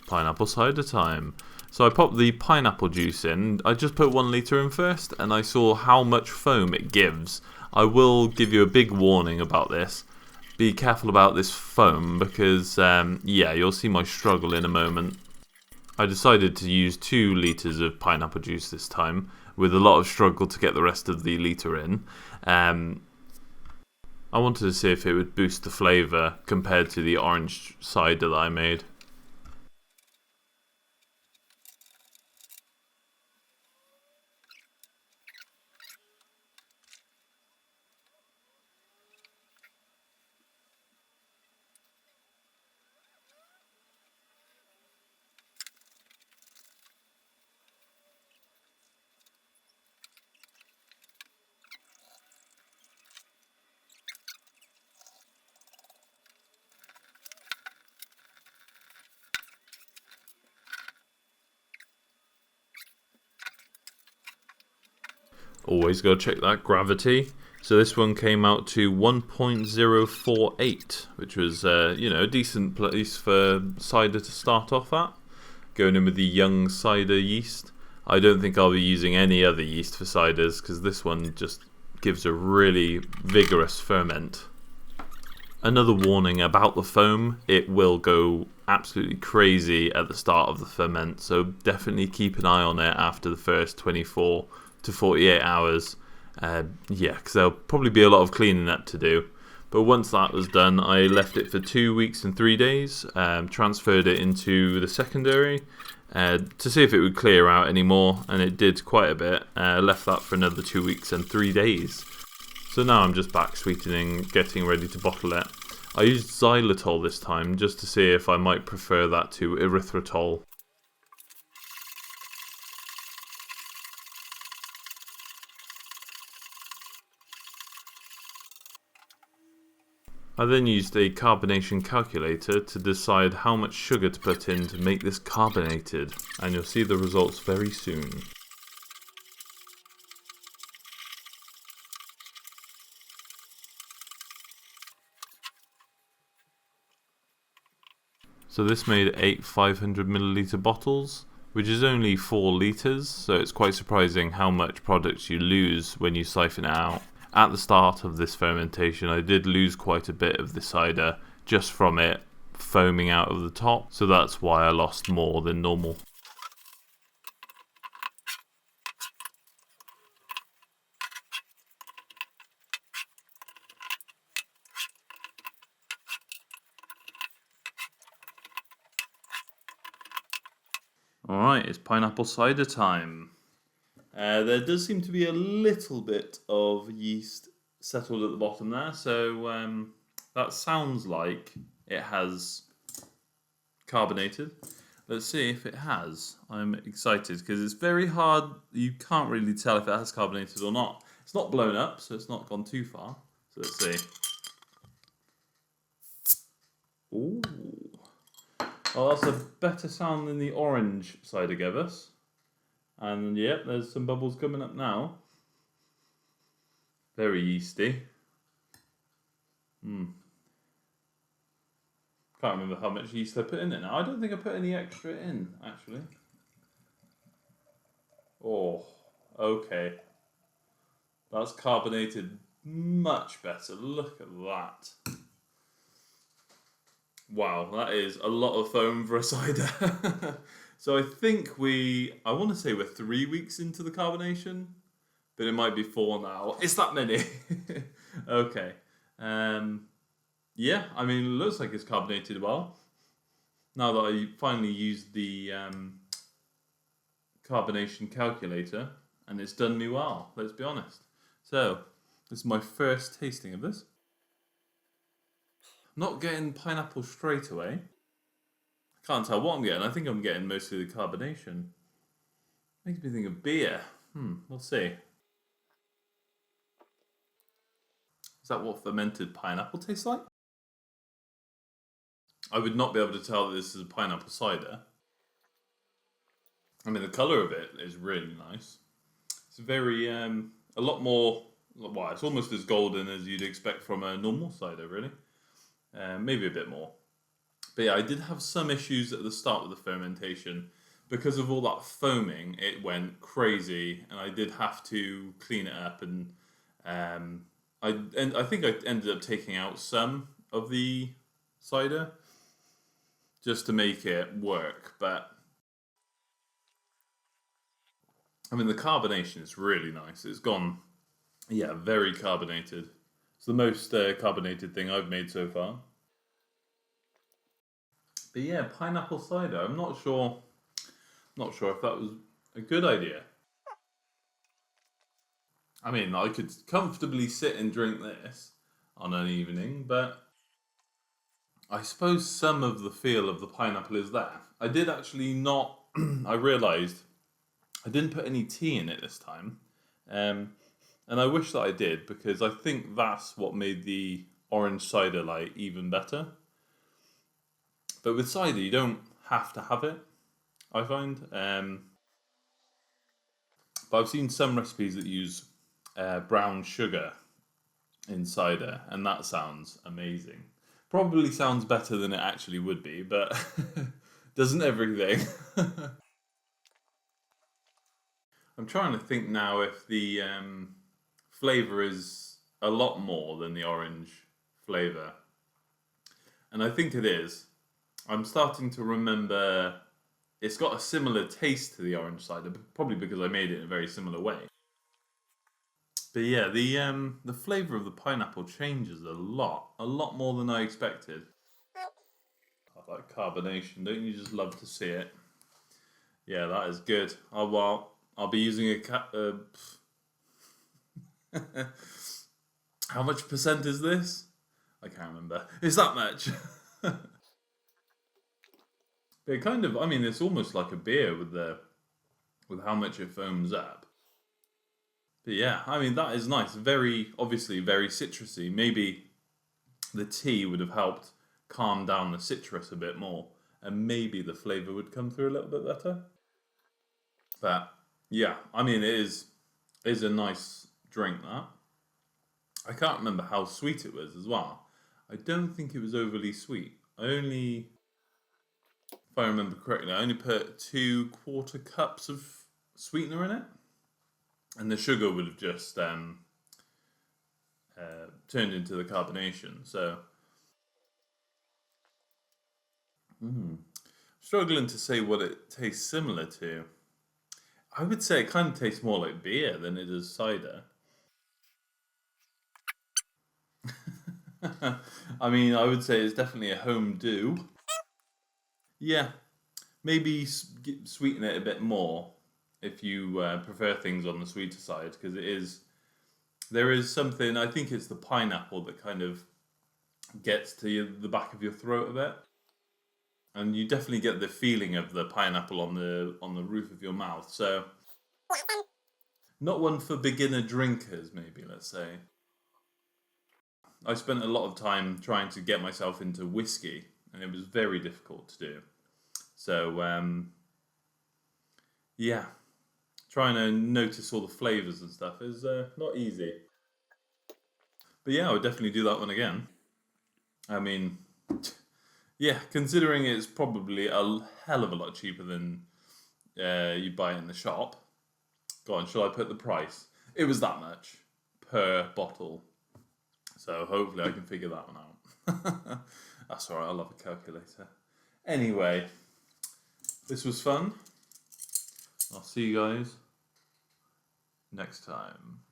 Pineapple cider time. So I popped the pineapple juice in. I just put 1 litre in first, and I saw how much foam it gives. I will give you a big warning about this. Be careful about this foam because, yeah, you'll see my struggle in a moment. I decided to use 2 litres of pineapple juice this time, with a lot of struggle to get the rest of the litre in. I wanted to see if it would boost the flavour compared to the orange cider that I made. Always got to check that gravity. So this one came out to 1.048, which was, you know, a decent place for cider to start off at. Going in with the young cider yeast. I don't think I'll be using any other yeast for ciders because this one just gives a really vigorous ferment. Another warning about the foam, it will go absolutely crazy at the start of the ferment, so definitely keep an eye on it after the first 24 to 48 hours. Yeah, because there'll probably be a lot of cleaning up to do. But once that was done, I left it for 2 weeks and 3 days, transferred it into the secondary to see if it would clear out anymore, and it did quite a bit. Left that for another 2 weeks and 3 days. So now I'm just back sweetening, getting ready to bottle it. I used xylitol this time just to see if I might prefer that to erythritol. I then used a carbonation calculator to decide how much sugar to put in to make this carbonated, and you'll see the results very soon. So this made 8 500ml bottles, which is only 4 litres, so it's quite surprising how much product you lose when you siphon it out. At the start of this fermentation, I did lose quite a bit of the cider just from it foaming out of the top, so that's why I lost more than normal. Alright, it's pineapple cider time. There does seem to be a little bit of yeast settled at the bottom there, so that sounds like it has carbonated. Let's see if it has. I'm excited because it's very hard. You can't really tell if it has carbonated or not. It's not blown up, so it's not gone too far. So let's see. Ooh. Well, that's a better sound than the orange cider gave us. And yep, there's some bubbles coming up now. Very yeasty. Can't remember how much yeast I put in it now. I don't think I put any extra in, actually. Oh, okay. That's carbonated much better. Look at that. Wow, that is a lot of foam for a cider. So I think I want to say we're 3 weeks into the carbonation, but it might be 4 now. It's that many. Okay. Yeah, I mean, it looks like it's carbonated well. Now that I finally used the carbonation calculator, and it's done me well, let's be honest. So, this is my first tasting of this. Not getting pineapple straight away. Can't tell what I'm getting. I think I'm getting mostly the carbonation. Makes me think of beer. We'll see. Is that what fermented pineapple tastes like? I would not be able to tell that this is a pineapple cider. I mean, the colour of it is really nice. It's very, a lot more, well, it's almost as golden as you'd expect from a normal cider, really. Maybe a bit more. But yeah, I did have some issues at the start with the fermentation. Because of all that foaming, it went crazy, and I did have to clean it up. And I think I ended up taking out some of the cider just to make it work. But I mean, the carbonation is really nice. It's gone, yeah, very carbonated. It's the most carbonated thing I've made so far. But yeah, pineapple cider. I'm not sure if that was a good idea. I mean, I could comfortably sit and drink this on an evening, but I suppose some of the feel of the pineapple is there. I did actually not. I realised I didn't put any tea in it this time, um, and I wish that I did because I think that's what made the orange cider like even better. But with cider, you don't have to have it. I find, but I've seen some recipes that use brown sugar in cider, and that sounds amazing. Probably sounds better than it actually would be, but doesn't everything? I'm trying to think now if the flavour is a lot more than the orange flavour. And I think it is. I'm starting to remember it's got a similar taste to the orange cider, probably because I made it in a very similar way. But yeah, the flavour of the pineapple changes a lot more than I expected. I like carbonation, don't you just love to see it? Yeah, that is good. Oh well, I'll be using how much percent is this? I can't remember. Is that much? But it kind of, I mean, it's almost like a beer with how much it foams up. But yeah, I mean that is nice. Very obviously very citrusy. Maybe the tea would have helped calm down the citrus a bit more, and maybe the flavour would come through a little bit better. But yeah, I mean it is a nice drink that. I can't remember how sweet it was as well. I don't think it was overly sweet. I only, if I remember correctly, I only put 2 quarter cups of sweetener in it, and the sugar would have just turned into the carbonation. So, struggling to say what it tastes similar to. I would say it kind of tastes more like beer than it does cider. I mean, I would say it's definitely a home do. Yeah, maybe sweeten it a bit more if you prefer things on the sweeter side, because there is something. I think it's the pineapple that kind of gets to the back of your throat a bit, and you definitely get the feeling of the pineapple on the roof of your mouth. So not one for beginner drinkers, maybe let's say. I spent a lot of time trying to get myself into whiskey, and it was very difficult to do. So yeah, trying to notice all the flavors and stuff is not easy. But yeah, I would definitely do that one again. I mean, yeah, considering it's probably a hell of a lot cheaper than you buy it in the shop. Go on, shall I put the price? It was that much per bottle. So hopefully I can figure that one out. That's alright, I love a calculator. Anyway, this was fun. I'll see you guys next time.